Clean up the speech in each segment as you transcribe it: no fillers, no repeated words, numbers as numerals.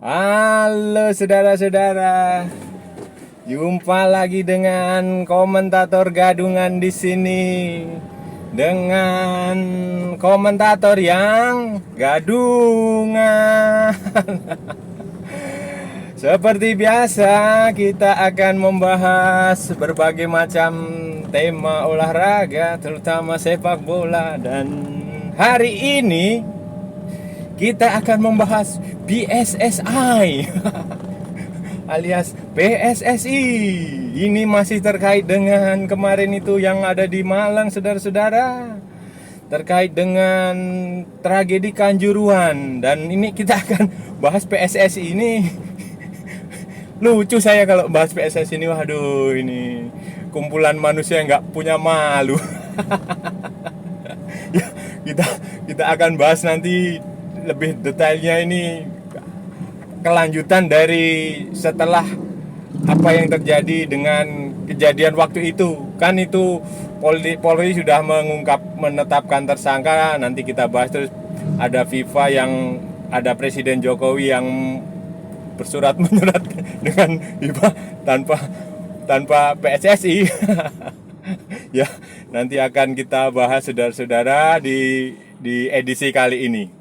Halo saudara-saudara, jumpa lagi dengan komentator gadungan di sini. Dengan komentator yang gadungan. Seperti biasa, kita akan membahas berbagai macam tema olahraga, terutama sepak bola. Dan hari ini kita akan membahas BSSI alias PSSI. Ini masih terkait dengan kemarin itu yang ada di Malang, saudara-saudara. Terkait dengan tragedi Kanjuruhan. Dan ini kita akan bahas PSSI ini. Lucu saya kalau bahas PSSI ini. Waduh, ini kumpulan manusia yang nggak punya malu. Ya, kita akan bahas nanti lebih detailnya ini, kelanjutan dari setelah apa yang terjadi dengan kejadian waktu itu. Kan itu Polri sudah menetapkan tersangka. Nanti kita bahas. Terus ada FIFA, yang ada Presiden Jokowi yang bersurat menyurat dengan FIFA tanpa PSSI. Ya, nanti akan kita bahas saudara-saudara di edisi kali ini.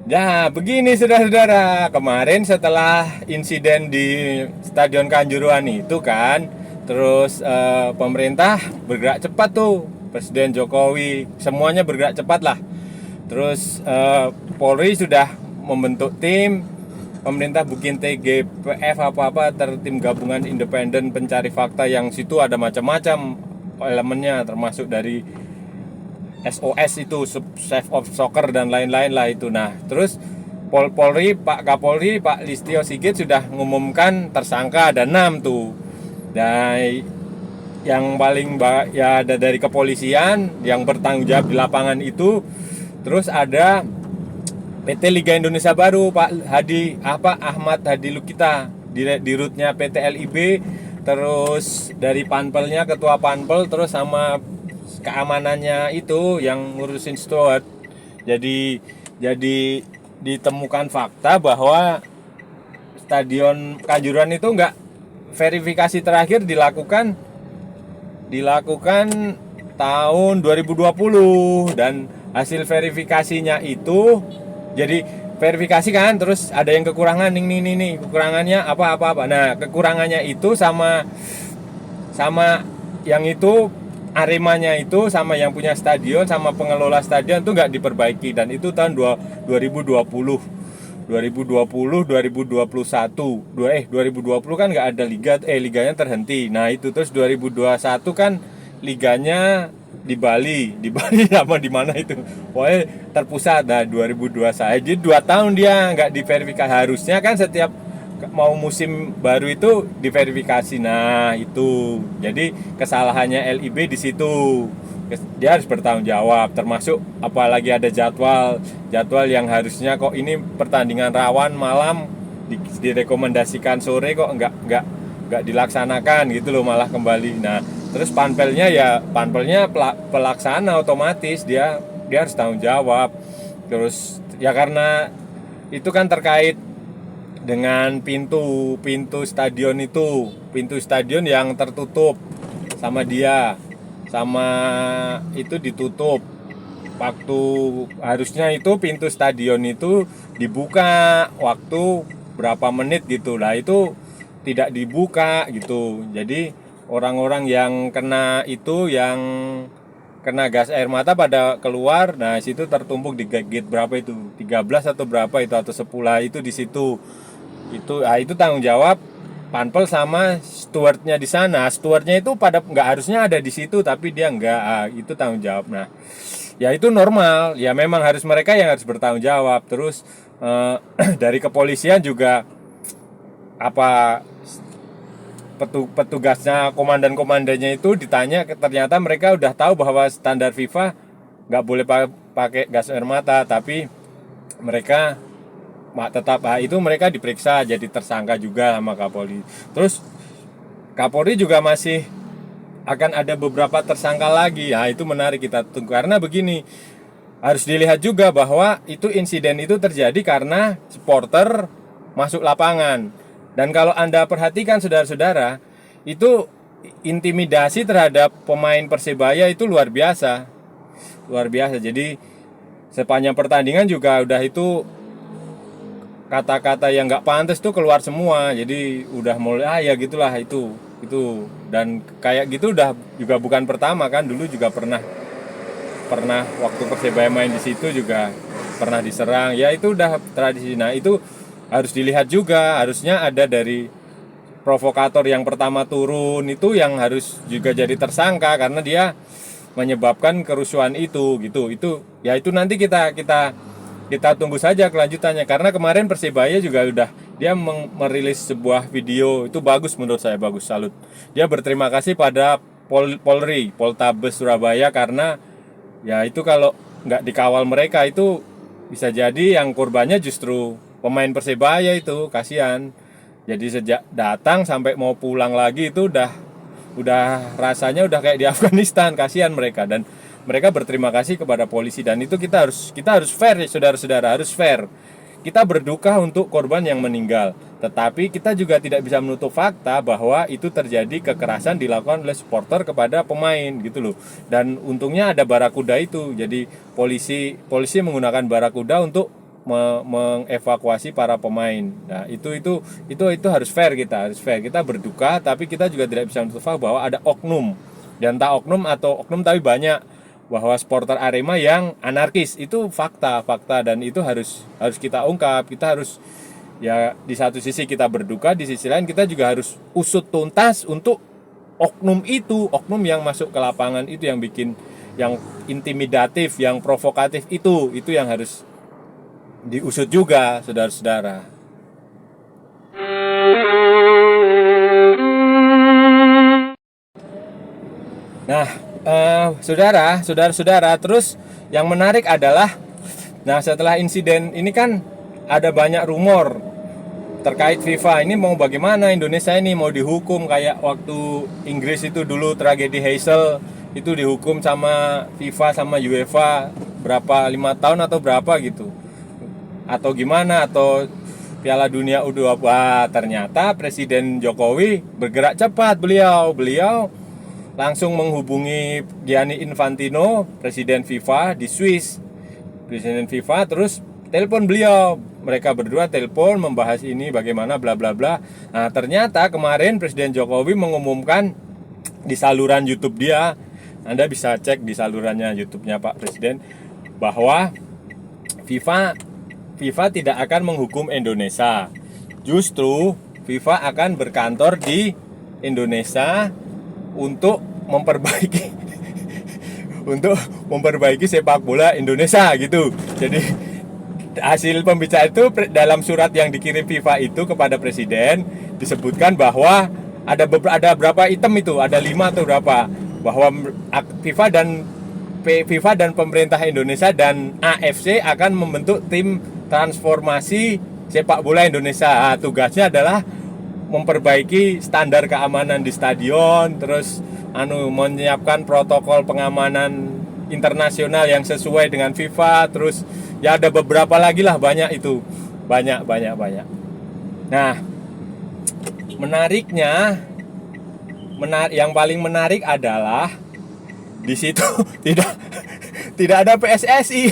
Nah, begini saudara-saudara, kemarin setelah insiden di Stadion Kanjuruhan itu kan, terus pemerintah bergerak cepat tuh, Presiden Jokowi, semuanya bergerak cepat lah. Terus Polri sudah membentuk tim, pemerintah bikin TGPF tim gabungan independen pencari fakta, yang situ ada macam-macam elemennya, termasuk dari SOS itu, Save of Soccer dan lain-lain lah itu. Nah, terus Polri, Pak Kapolri, Pak Listio Sigit sudah mengumumkan tersangka ada 6 tuh. Dan yang paling ya ada dari kepolisian yang bertanggung jawab di lapangan itu. Terus ada PT Liga Indonesia Baru, Pak Ahmad Hadi Lukita, di rootnya PT LIB. Terus dari panpelnya, ketua panpel, terus sama keamanannya itu yang ngurusin steward. Jadi ditemukan fakta bahwa Stadion Kanjuruhan itu enggak, verifikasi terakhir dilakukan tahun 2020, dan hasil verifikasinya itu, jadi verifikasi kan, terus ada yang kekurangan nih kekurangannya apa. Nah, kekurangannya itu sama yang itu, Aremanya itu, sama yang punya stadion, sama pengelola stadion itu nggak diperbaiki. Dan itu tahun 2020 kan nggak ada liganya terhenti. Nah itu, terus 2021 kan liganya di Bali sama di mana itu, pokoknya terpusat. Nah 2021, jadi 2 tahun dia nggak diverifikasi. Harusnya kan setiap mau musim baru itu diverifikasi. Nah itu, jadi kesalahannya LIB di situ. Dia harus bertanggung jawab, termasuk apalagi ada jadwal yang harusnya kok ini pertandingan rawan malam direkomendasikan sore, kok nggak dilaksanakan gitu loh, malah kembali. Nah terus panpelnya pelaksana, otomatis dia harus tanggung jawab. Terus ya karena itu kan terkait dengan pintu stadion itu, pintu stadion yang tertutup sama itu ditutup. Waktu harusnya itu pintu stadion itu dibuka waktu berapa menit gitu lah, itu tidak dibuka gitu. Jadi orang-orang yang kena gas air mata pada keluar. Nah situ tertumpuk di gate berapa itu, 13 atau berapa itu, atau 10 itu di situ. Itu tanggung jawab panpel sama stewardnya di sana. Stewardnya itu nggak harusnya ada di situ, tapi dia nggak, itu tanggung jawab. Nah ya itu normal, ya memang harus mereka yang harus bertanggung jawab. Terus dari kepolisian juga, petugasnya, komandannya itu ditanya, ternyata mereka udah tahu bahwa standar FIFA nggak boleh pakai gas air mata, tapi mereka tetap itu mereka diperiksa jadi tersangka juga sama Kapolri. Terus Kapolri juga masih akan ada beberapa tersangka lagi. Itu menarik kita tunggu, karena begini, harus dilihat juga bahwa itu insiden itu terjadi karena supporter masuk lapangan. Dan kalau Anda perhatikan saudara-saudara, itu intimidasi terhadap pemain Persebaya itu luar biasa. Luar biasa. Jadi sepanjang pertandingan juga udah itu kata-kata yang nggak pantas tuh keluar semua. Jadi udah mulai ya gitulah itu. Dan kayak gitu udah juga bukan pertama kan, dulu juga pernah waktu Persebaya main di situ juga pernah diserang. Ya itu udah tradisi. Nah, itu harus dilihat juga, harusnya ada dari provokator yang pertama turun itu yang harus juga jadi tersangka karena dia menyebabkan kerusuhan itu gitu. Itu nanti kita tunggu saja kelanjutannya, karena kemarin Persebaya juga udah dia merilis sebuah video itu bagus, menurut saya bagus, salut. Dia berterima kasih pada Polri, Poltabes Surabaya, karena ya itu kalau nggak dikawal mereka itu bisa jadi yang korbannya justru pemain Persebaya, itu kasihan. Jadi sejak datang sampai mau pulang lagi itu udah rasanya udah kayak di Afghanistan, kasihan mereka. Dan mereka berterima kasih kepada polisi, dan itu kita harus fair ya saudara-saudara, harus fair. Kita berduka untuk korban yang meninggal, tetapi kita juga tidak bisa menutup fakta bahwa itu terjadi kekerasan dilakukan oleh supporter kepada pemain gitu loh. Dan untungnya ada barakuda itu. Jadi polisi menggunakan barakuda untuk mengevakuasi para pemain. Nah, itu harus fair, harus fair. Kita berduka, tapi kita juga tidak bisa menutup fakta bahwa ada oknum, dan tak oknum atau oknum tapi banyak, bahwa supporter Arema yang anarkis itu fakta, dan itu harus kita ungkap. Kita harus, ya di satu sisi kita berduka, di sisi lain kita juga harus usut tuntas untuk oknum oknum yang masuk ke lapangan itu, yang bikin, yang intimidatif, yang provokatif itu yang harus diusut juga saudara-saudara. Nah, saudara-saudara, terus yang menarik adalah, nah setelah insiden ini kan ada banyak rumor terkait FIFA ini mau bagaimana, Indonesia ini mau dihukum kayak waktu Inggris itu dulu tragedi Heysel, itu dihukum sama FIFA sama UEFA berapa, 5 tahun atau berapa gitu, atau gimana, atau Piala Dunia U20. Ternyata Presiden Jokowi bergerak cepat, beliau langsung menghubungi Gianni Infantino, Presiden FIFA di Swiss. Presiden FIFA terus telepon beliau. Mereka berdua telepon membahas ini bagaimana bla bla bla. Nah, ternyata kemarin Presiden Jokowi mengumumkan di saluran YouTube dia, Anda bisa cek di salurannya YouTube-nya Pak Presiden, bahwa FIFA tidak akan menghukum Indonesia. Justru FIFA akan berkantor di Indonesia untuk memperbaiki sepak bola Indonesia gitu. Jadi hasil pembicaraan itu dalam surat yang dikirim FIFA itu kepada Presiden disebutkan bahwa ada berapa item itu, ada 5 atau berapa, bahwa FIFA dan pemerintah Indonesia dan AFC akan membentuk tim transformasi sepak bola Indonesia. Tugasnya adalah memperbaiki standar keamanan di stadion, terus menyiapkan protokol pengamanan internasional yang sesuai dengan FIFA, terus ya ada beberapa lagi lah, banyak itu, banyak. Nah, yang paling menarik adalah di situ tidak ada PSSI.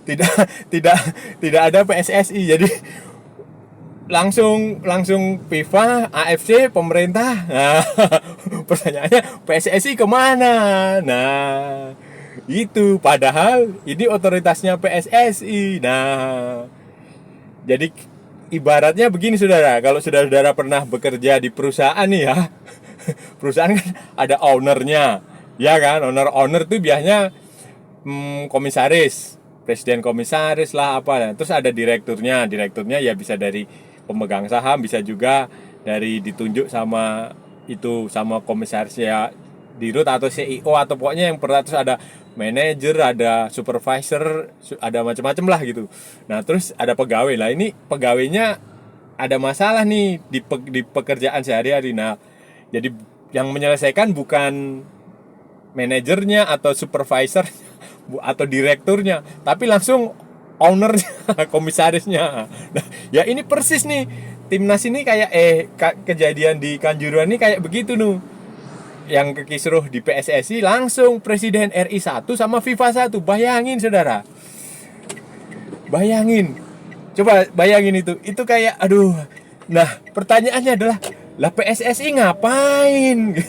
tidak ada PSSI. Jadi langsung FIFA, AFC, pemerintah. Nah, pertanyaannya PSSI kemana? Nah, itu padahal ini otoritasnya PSSI. Nah, jadi ibaratnya begini saudara, kalau saudara pernah bekerja di perusahaan nih ya, perusahaan kan ada ownernya, ya kan? Owner tuh biasanya komisaris, presiden komisaris lah apa. Terus ada direkturnya ya bisa dari pemegang saham, bisa juga dari ditunjuk sama komisaris ya, dirut atau CEO atau pokoknya yang pernah. Terus ada manajer, ada supervisor, ada macam-macam lah gitu. Nah, terus ada pegawai lah. Ini pegawainya ada masalah nih di pekerjaan sehari-hari. Nah, jadi yang menyelesaikan bukan manajernya atau supervisor atau direkturnya, tapi langsung ownernya, komisarisnya. Nah, ya ini persis nih timnas ini kayak kejadian di Kanjuruhan ini kayak begitu nuh. Yang kekisruh di PSSI langsung Presiden RI 1 sama FIFA 1. Bayangin saudara. Bayangin. Coba bayangin itu. Itu kayak aduh. Nah, pertanyaannya adalah, lah PSSI ngapain?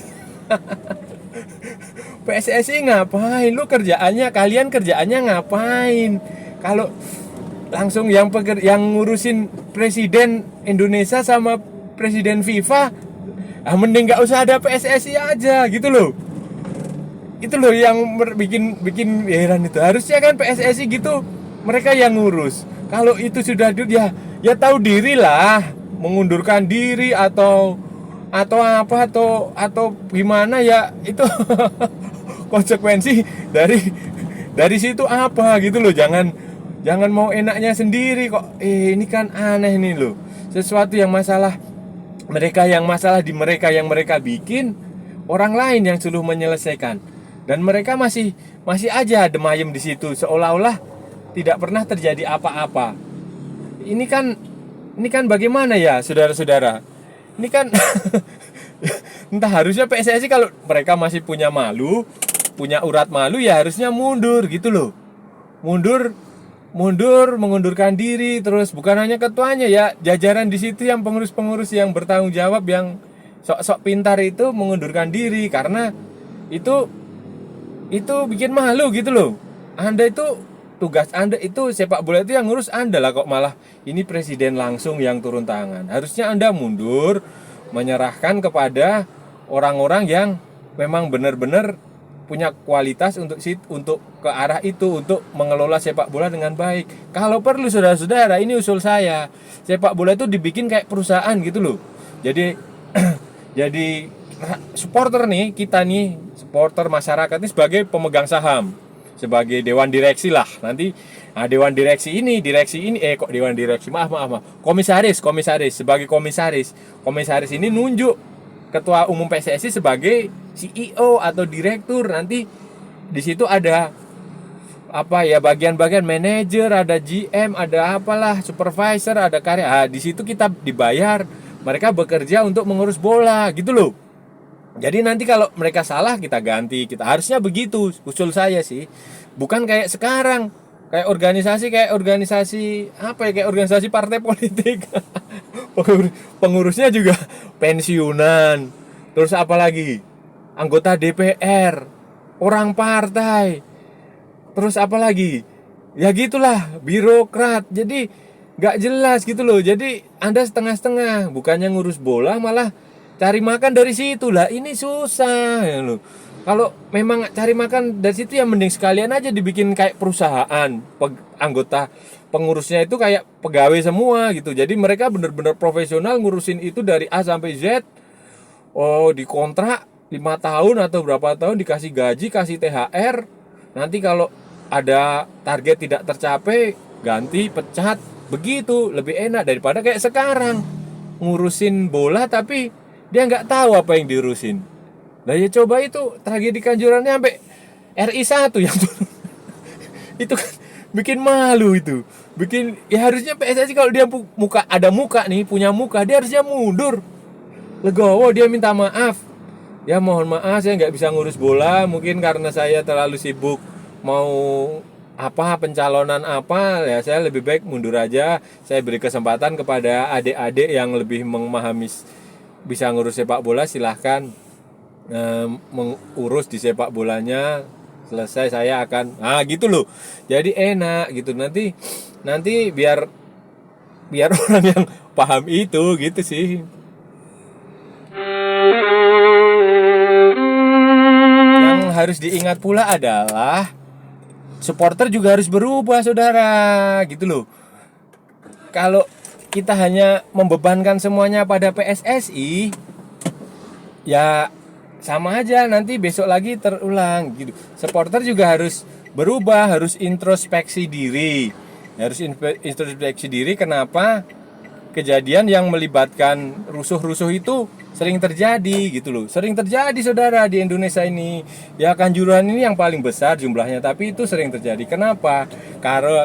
PSSI ngapain? Kalian kerjaannya ngapain? Kalau langsung yang ngurusin Presiden Indonesia sama Presiden FIFA, mending nggak usah ada PSSI aja gitu loh. Itu loh yang bikin heran itu. Harusnya kan PSSI gitu mereka yang ngurus. Kalau itu sudah ya tahu diri lah, mengundurkan diri atau gimana ya itu konsekuensi dari situ apa gitu loh. Jangan mau enaknya sendiri kok. Ini kan aneh nih loh. Sesuatu yang masalah di mereka yang mereka bikin, orang lain yang suruh menyelesaikan, dan mereka masih aja demayem di situ seolah-olah tidak pernah terjadi apa-apa. Ini kan bagaimana ya saudara-saudara? Ini kan entah, harusnya PSSI kalau mereka masih punya urat malu ya harusnya mundur gitu loh. Mundur mengundurkan diri. Terus bukan hanya ketuanya ya, jajaran di situ yang pengurus-pengurus yang bertanggung jawab, yang sok-sok pintar itu mengundurkan diri, karena itu bikin malu gitu loh. Tugas Anda itu sepak bola itu yang ngurus Anda lah, kok malah ini presiden langsung yang turun tangan. Harusnya Anda mundur, menyerahkan kepada orang-orang yang memang benar-benar punya kualitas untuk ke arah itu, untuk mengelola sepak bola dengan baik. Kalau perlu saudara-saudara, ini usul saya, sepak bola itu dibikin kayak perusahaan gitu loh. Jadi jadi supporter nih, kita nih supporter masyarakat ini sebagai pemegang saham, sebagai dewan direksi lah nanti. Dewan direksi ini komisaris sebagai komisaris ini nunjuk ketua umum PSSI sebagai CEO atau direktur. Nanti di situ ada bagian-bagian manajer, ada GM, ada apalah, supervisor, ada karya. Di situ kita dibayar, mereka bekerja untuk mengurus bola gitu loh. Jadi nanti kalau mereka salah kita ganti. Kita harusnya begitu usul saya sih. Bukan kayak sekarang, kayak organisasi partai politik. Pengurusnya juga pensiunan. Terus apalagi anggota DPR, orang partai. Terus apalagi? Ya gitulah, birokrat. Jadi nggak jelas gitu loh. Jadi Anda setengah-setengah, bukannya ngurus bola malah cari makan dari situ lah. Ini susah ya loh. Kalau memang cari makan dari situ ya mending sekalian aja dibikin kayak perusahaan. Anggota pengurusnya itu kayak pegawai semua gitu. Jadi mereka benar-benar profesional ngurusin itu dari A sampai Z. Dikontrak 5 tahun atau berapa tahun, dikasih gaji, kasih THR. Nanti kalau ada target tidak tercapai, ganti, pecat. Begitu lebih enak daripada kayak sekarang ngurusin bola tapi dia nggak tahu apa yang diurusin. Nah ya coba itu tragedi Kanjuruhannya sampai RI 1 yang turun. Itu kan bikin malu itu. Ya harusnya PSSI kalau dia punya muka, dia harusnya mundur. Legowo, dia minta maaf. Ya mohon maaf saya nggak bisa ngurus bola, mungkin karena saya terlalu sibuk mau pencalonan ya saya lebih baik mundur aja. Saya beri kesempatan kepada adik-adik yang lebih memahami bisa ngurus sepak bola, silahkan mengurus di sepak bolanya. Selesai saya akan gitu loh. Jadi enak gitu, nanti biar orang yang paham itu gitu sih. Yang harus diingat pula adalah supporter juga harus berubah saudara gitu loh. Kalau kita hanya membebankan semuanya pada PSSI, ya sama aja, nanti besok lagi terulang gitu. Supporter juga harus berubah, harus introspeksi diri. Kenapa kejadian yang melibatkan rusuh-rusuh itu sering terjadi gitu loh. Sering terjadi saudara di Indonesia ini. Ya Kanjuruhan ini yang paling besar jumlahnya, tapi itu sering terjadi. Kenapa?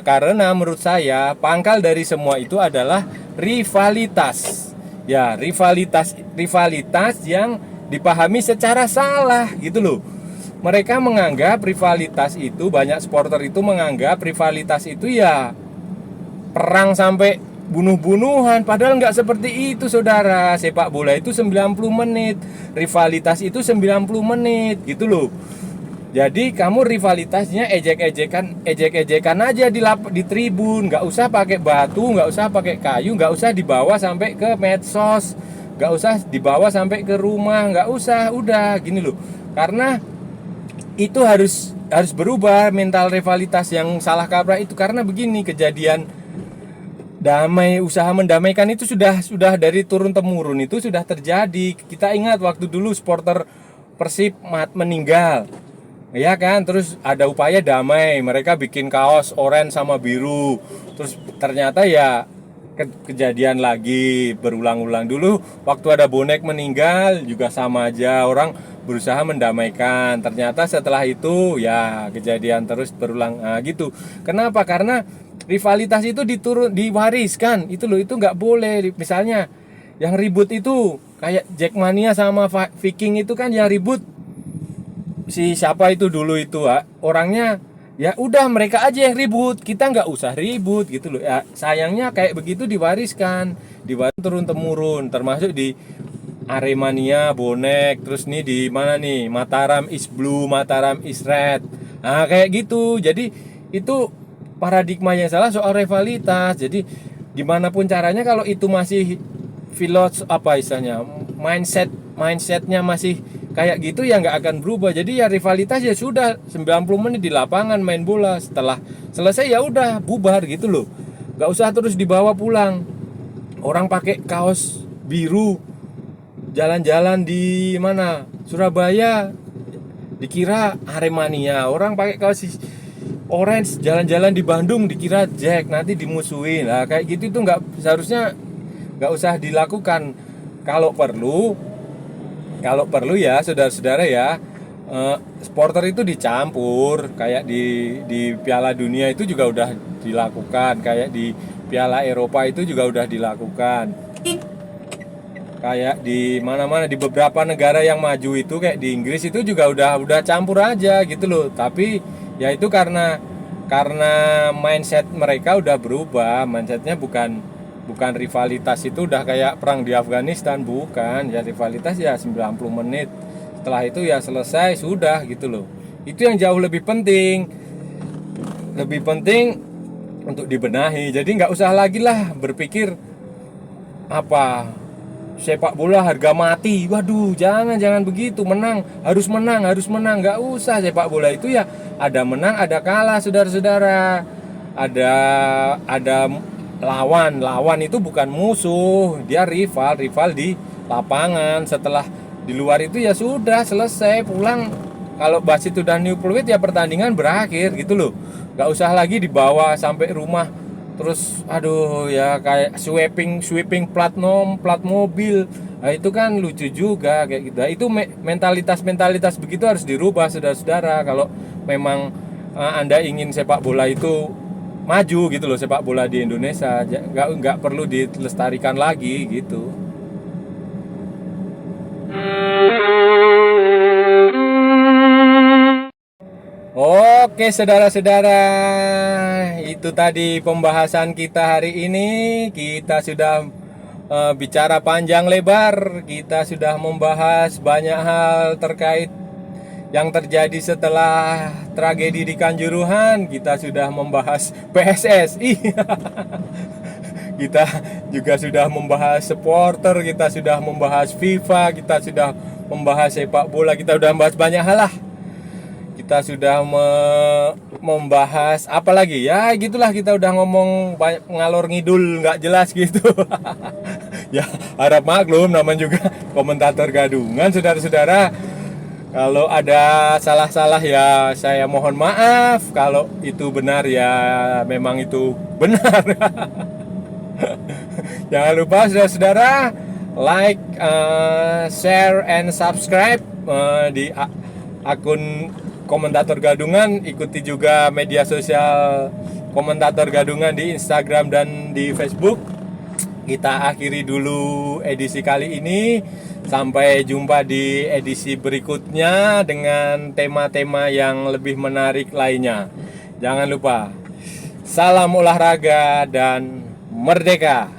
Karena menurut saya pangkal dari semua itu adalah rivalitas. Ya, rivalitas yang dipahami secara salah gitu loh. Mereka menganggap rivalitas itu, banyak supporter itu menganggap rivalitas itu ya perang sampai bunuh-bunuhan, padahal nggak seperti itu saudara. Sepak bola itu 90 menit, rivalitas itu 90 menit gitu loh. Jadi kamu rivalitasnya ejek-ejekan aja di tribun, nggak usah pakai batu, nggak usah pakai kayu, nggak usah dibawa sampai ke medsos, nggak usah dibawa sampai ke rumah, nggak usah, udah gini loh. Karena itu harus berubah mental rivalitas yang salah kaprah itu. Karena begini, kejadian usaha mendamaikan itu sudah dari turun temurun, itu sudah terjadi. Kita ingat waktu dulu supporter Persib meninggal, ya kan, terus ada upaya damai, mereka bikin kaos oranye sama biru, terus ternyata ya kejadian lagi berulang-ulang. Dulu waktu ada bonek meninggal juga sama aja, orang berusaha mendamaikan, ternyata setelah itu ya kejadian terus berulang. Nah, gitu. Kenapa? Karena rivalitas itu diwariskan itu loh, itu nggak boleh. Misalnya yang ribut itu kayak Jackmania sama Viking itu kan, yang ribut si siapa itu dulu itu orangnya, ya udah mereka aja yang ribut, kita nggak usah ribut gitu loh. Ya sayangnya kayak begitu diwariskan turun temurun, termasuk di Aremania bonek, terus nih di mana nih, Mataram is blue, Mataram is red. Nah kayak gitu. Jadi itu paradigma yang salah soal rivalitas. Jadi gimana pun caranya, kalau itu masih istilahnya mindsetnya masih kayak gitu, ya nggak akan berubah. Jadi ya rivalitas ya sudah 90 menit di lapangan main bola, setelah selesai ya udah bubar gitu loh. Nggak usah terus dibawa pulang. Orang pakai kaos biru jalan-jalan di mana, Surabaya, dikira Aremania. Orang pakai kaos orange jalan-jalan di Bandung dikira Jack, nanti dimusuhin. Nah kayak gitu tuh seharusnya nggak usah dilakukan. Kalau perlu ya saudara-saudara ya, supporter itu dicampur, kayak di Piala Dunia itu juga udah dilakukan, kayak di Piala Eropa itu juga udah dilakukan, kayak di mana-mana, di beberapa negara yang maju itu, kayak di Inggris itu juga udah campur aja gitu loh. Tapi ya itu karena mindset mereka udah berubah. Mindsetnya bukan rivalitas itu udah kayak perang di Afghanistan, bukan. Ya rivalitas ya 90 menit, setelah itu ya selesai, sudah gitu loh. Itu yang jauh lebih penting untuk dibenahi. Jadi nggak usah lagi lah berpikir apa sepak bola harga mati. Waduh, jangan begitu. Harus menang. Nggak usah. Sepak bola itu ya ada menang, ada kalah, saudara-saudara. Ada lawan itu bukan musuh, dia rival di lapangan. Setelah di luar itu ya sudah selesai, pulang. Kalau wasit udah new fluid ya pertandingan berakhir gitu loh. Nggak usah lagi dibawa sampai rumah. Terus aduh ya kayak sweeping plat mobil. Nah, itu kan lucu juga kayak gitu. Nah, itu mentalitas begitu harus dirubah saudara-saudara. Kalau memang Anda ingin sepak bola itu maju gitu loh, sepak bola di Indonesia nggak perlu dilestarikan lagi gitu. Oke saudara-saudara, itu tadi pembahasan kita hari ini. Kita sudah bicara panjang lebar, kita sudah membahas banyak hal terkait yang terjadi setelah tragedi di Kanjuruhan. Kita sudah membahas PSSI, kita juga sudah membahas supporter, kita sudah membahas FIFA, kita sudah membahas sepak bola, kita sudah membahas banyak hal lah. Kita sudah membahas apa lagi ya, gitulah, kita udah ngomong banyak, ngalor ngidul nggak jelas gitu. Ya harap maklum, namanya juga komentator gadungan saudara-saudara. Kalau ada salah-salah ya saya mohon maaf. Kalau itu benar ya memang itu benar. Jangan lupa saudara-saudara, like, share, and subscribe di akun Komentator Gadungan. Ikuti juga media sosial Komentator Gadungan di Instagram dan di Facebook. Kita akhiri dulu edisi kali ini. Sampai jumpa di edisi berikutnya dengan tema-tema yang lebih menarik lainnya. Jangan lupa, salam olahraga dan merdeka!